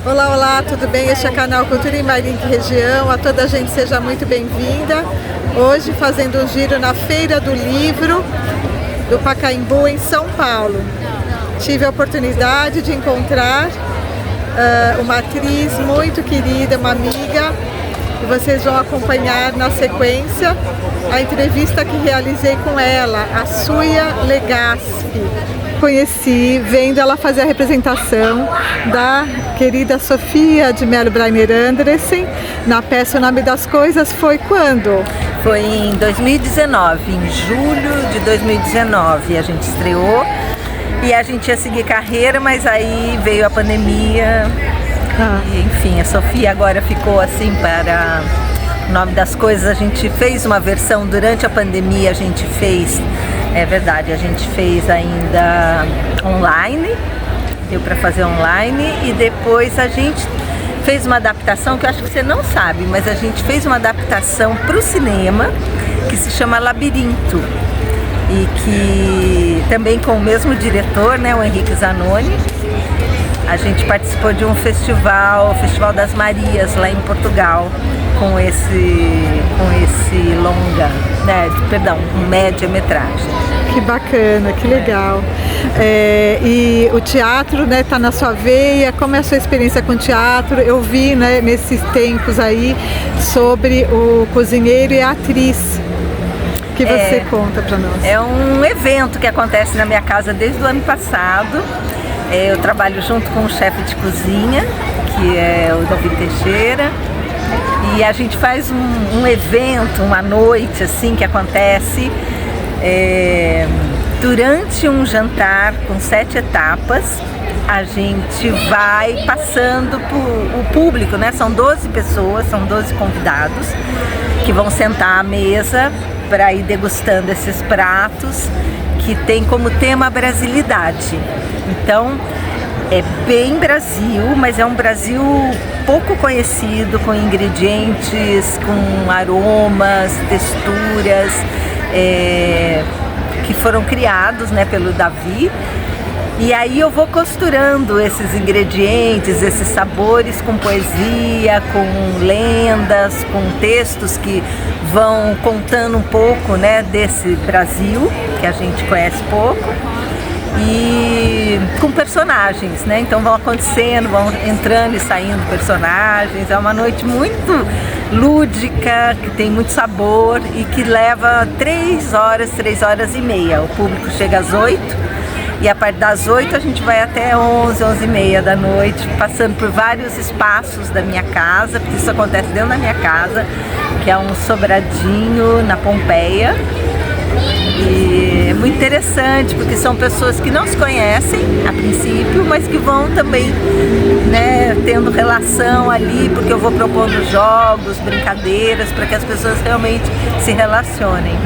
Olá, olá, tudo bem? Este é o canal Cultura em Mairink Região. A toda a gente seja muito bem-vinda. Hoje fazendo um giro na Feira do Livro do Pacaembu, em São Paulo. Tive a oportunidade de encontrar uma atriz muito querida, uma amiga, e vocês vão acompanhar na sequência a entrevista que realizei com ela, a Suia Legaspi. Conheci vendo ela fazer a representação da querida Sofia de Mello Briner Andressen na peça O Nome das Coisas. Foi quando? Foi em 2019, em julho de 2019 a gente estreou e a gente ia seguir carreira, mas aí veio a pandemia e enfim, a Sofia agora ficou assim para O Nome das Coisas. A gente fez uma versão durante a pandemia, a gente fez, é verdade, a gente fez ainda online, deu para fazer online, e depois a gente fez uma adaptação que eu acho que você não sabe, mas a gente fez uma adaptação para o cinema que se chama Labirinto, e que também com o mesmo diretor, né, o Henrique Zanoni. A gente participou de um festival, o Festival das Marias, lá em Portugal, com esse longa, né, média-metragem. Que bacana, que legal. E o teatro, né, tá na sua veia. Como é a sua experiência com o teatro? Eu vi, né, nesses tempos aí sobre o cozinheiro e a atriz. Que você conta para nós? É um evento que acontece na minha casa desde o ano passado. Eu trabalho junto com o chefe de cozinha, que é o Davi Teixeira. E a gente faz um evento, uma noite assim, que acontece durante um jantar com 7 etapas. A gente vai passando por o público, né? São 12 pessoas, são 12 convidados que vão sentar à mesa para ir degustando esses pratos que tem como tema a brasilidade. Então, é bem Brasil, mas é um Brasil pouco conhecido, com ingredientes, com aromas, texturas que foram criados, né, pelo Davi. E aí eu vou costurando esses ingredientes, esses sabores com poesia, com lendas, com textos que vão contando um pouco, né, desse Brasil, que a gente conhece pouco. E com personagens, né? Então vão acontecendo, vão entrando e saindo personagens. É uma noite muito lúdica, que tem muito sabor e que leva 3 horas e meia. O público chega às 8 e a partir das 8 a gente vai até 11 e meia da noite, passando por vários espaços da minha casa, porque isso acontece dentro da minha casa, que é um sobradinho na Pompeia. E é muito interessante, porque são pessoas que não se conhecem a princípio, mas que vão também, né, tendo relação ali, porque eu vou propondo jogos, brincadeiras, para que as pessoas realmente se relacionem.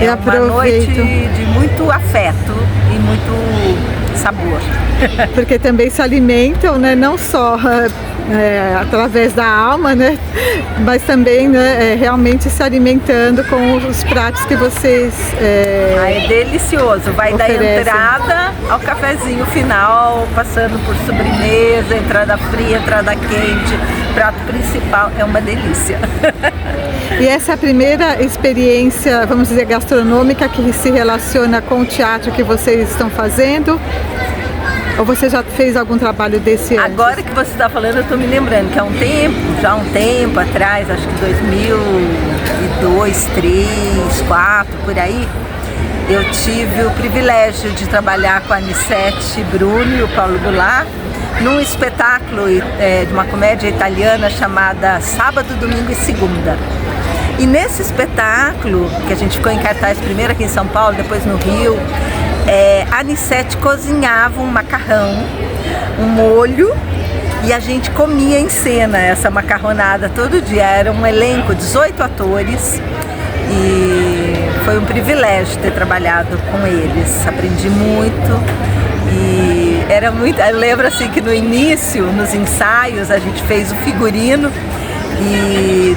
É uma noite de muito afeto e muito sabor. Porque também se alimentam, né, não só através da alma, né, mas também, né, realmente se alimentando com os pratos que vocês é delicioso, vai oferecem. Da entrada ao cafezinho final, passando por sobremesa, entrada fria, entrada quente, prato principal, é uma delícia. E essa é a primeira experiência, vamos dizer, gastronômica que se relaciona com o teatro que vocês estão fazendo? Ou você já fez algum trabalho desse ano? Agora que você está falando, eu estou me lembrando que há um tempo atrás, acho que 2002, 2003, 2004, por aí, eu tive o privilégio de trabalhar com a Anissete Bruno e o Paulo Goulart num espetáculo de uma comédia italiana chamada Sábado, Domingo e Segunda. E nesse espetáculo, que a gente ficou em cartaz primeiro aqui em São Paulo, depois no Rio, a Anissete cozinhava um macarrão, um molho, e a gente comia em cena essa macarronada todo dia. Era um elenco, 18 atores, e foi um privilégio ter trabalhado com eles. Aprendi muito e era muito... Eu lembro assim que no início, nos ensaios, a gente fez o figurino e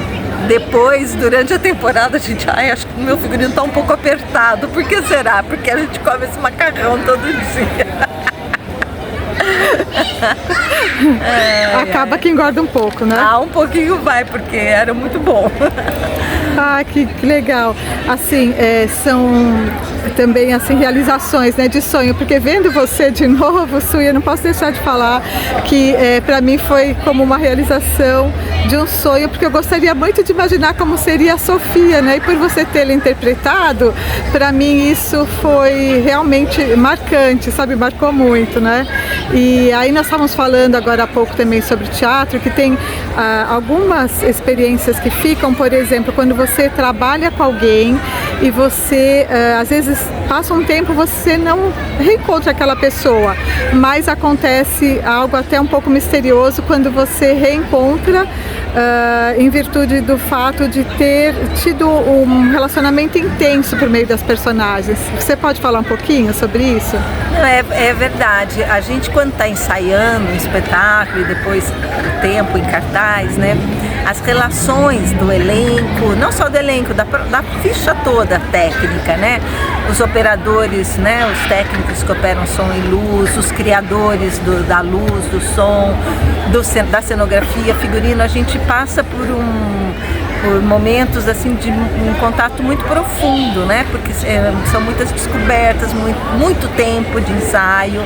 depois, durante a temporada, a gente, acho que o meu figurino está um pouco apertado. Por que será? Porque a gente come esse macarrão todo dia. Acaba que engorda um pouco, né? Ah, um pouquinho vai, porque era muito bom. Ah, que legal. Assim, são também assim, realizações, né, de sonho, porque vendo você de novo, Suia, eu não posso deixar de falar que para mim foi como uma realização de um sonho, porque eu gostaria muito de imaginar como seria a Sofia, né, e por você tê-la interpretado, para mim isso foi realmente marcante, sabe, marcou muito, né? E aí nós estávamos falando agora há pouco também sobre teatro, que tem algumas experiências que ficam, por exemplo, quando você trabalha com alguém e você às vezes passa um tempo, você não reencontra aquela pessoa, mas acontece algo até um pouco misterioso quando você reencontra em virtude do fato de ter tido um relacionamento intenso por meio das personagens. Você pode falar um pouquinho sobre isso? Não, é verdade. A gente, quando está ensaiando um espetáculo e depois o tempo em cartaz, né, as relações do elenco, não só do elenco, da ficha toda técnica, né, os operadores, né, os técnicos que operam som e luz, os criadores da luz, do som, da cenografia, figurino, a gente passa por momentos assim de um contato muito profundo, né? Porque são muitas descobertas, muito tempo de ensaio,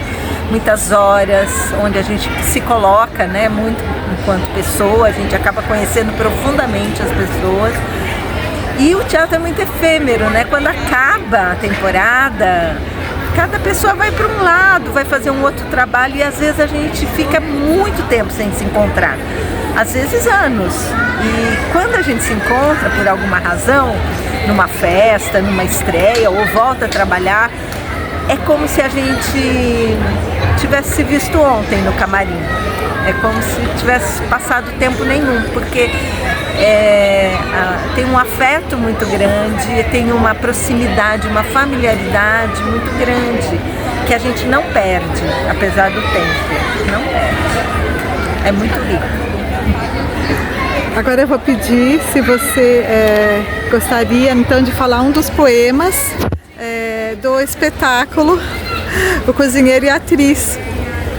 muitas horas onde a gente se coloca, né? Muito enquanto pessoa, a gente acaba conhecendo profundamente as pessoas. E o teatro é muito efêmero, né? Quando acaba a temporada, cada pessoa vai para um lado, vai fazer um outro trabalho e às vezes a gente fica muito tempo sem se encontrar, às vezes anos. E quando a gente se encontra por alguma razão, numa festa, numa estreia ou volta a trabalhar, é como se a gente tivesse se visto ontem no camarim. É como se tivesse passado tempo nenhum, porque tem um afeto muito grande, tem uma proximidade, uma familiaridade muito grande, que a gente não perde, apesar do tempo, não perde. É muito rico. Agora eu vou pedir se você gostaria então de falar um dos poemas do espetáculo O Cozinheiro e a Atriz.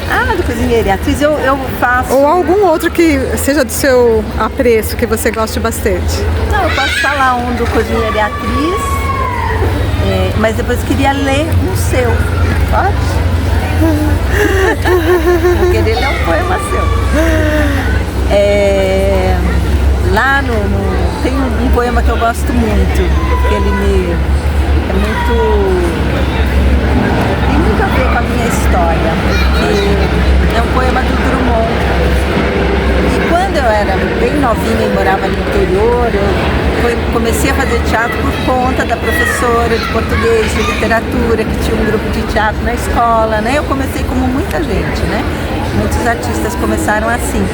Ah, do Cozinheiro e a Atriz eu faço. Ou algum outro que seja do seu apreço, que você goste bastante. Não, eu posso falar um do Cozinheiro e a Atriz, mas depois queria ler um seu. Pode? Vou querer ler um poema seu. Lá tem um poema que eu gosto muito, que ele tem muito a ver com a minha história, que é um poema do Drummond. E quando eu era bem novinha e morava no interior, eu comecei a fazer teatro por conta da professora de português, de literatura, que tinha um grupo de teatro na escola, né? Eu comecei como muita gente, né? Muitos artistas começaram assim.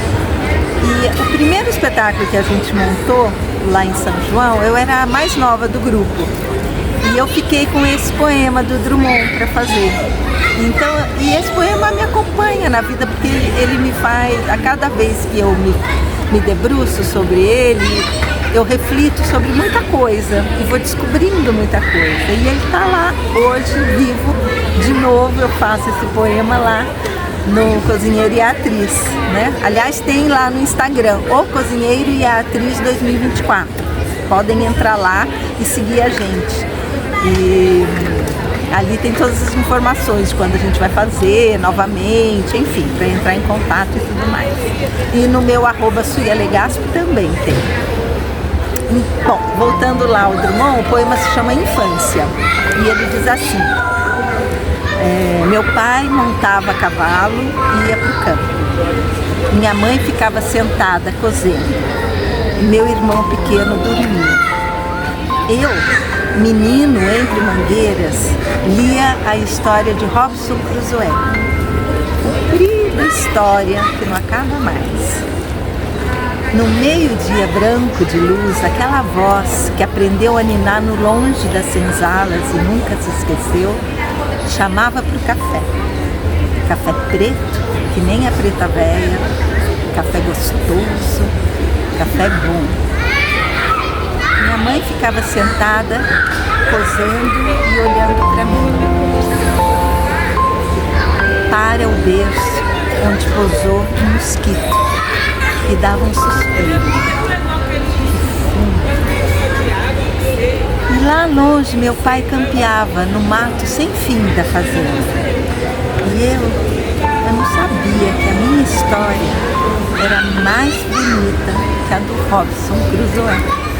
E o primeiro espetáculo que a gente montou lá em São João, eu era a mais nova do grupo. E eu fiquei com esse poema do Drummond para fazer. Então, e esse poema me acompanha na vida, porque ele me faz, a cada vez que eu me debruço sobre ele, eu reflito sobre muita coisa e vou descobrindo muita coisa. E ele está lá hoje, vivo, de novo eu faço esse poema lá no Cozinheiro e a Atriz, né? Aliás, tem lá no Instagram, O Cozinheiro e a Atriz 2024. Podem entrar lá e seguir a gente. E ali tem todas as informações de quando a gente vai fazer novamente, enfim, para entrar em contato e tudo mais. E no meu @SuiaLegaspi também tem. Bom, voltando lá ao Drummond, o poema se chama Infância. E ele diz assim: meu pai montava a cavalo e ia para o campo. Minha mãe ficava sentada cozendo. E meu irmão pequeno dormia. Eu, menino entre mangueiras, lia a história de Robinson Crusoe. Comprida história que não acaba mais. No meio-dia branco de luz, aquela voz que aprendeu a ninar no longe das senzalas e nunca se esqueceu, chamava para o café. Café preto, que nem a preta véia, café gostoso, café bom. Minha mãe ficava sentada, cozendo e olhando para mim. Para o berço, onde pousou um mosquito e dava um suspiro. E lá longe meu pai campeava no mato sem fim da fazenda. E eu não sabia que a minha história era mais bonita que a do Robinson Crusoe.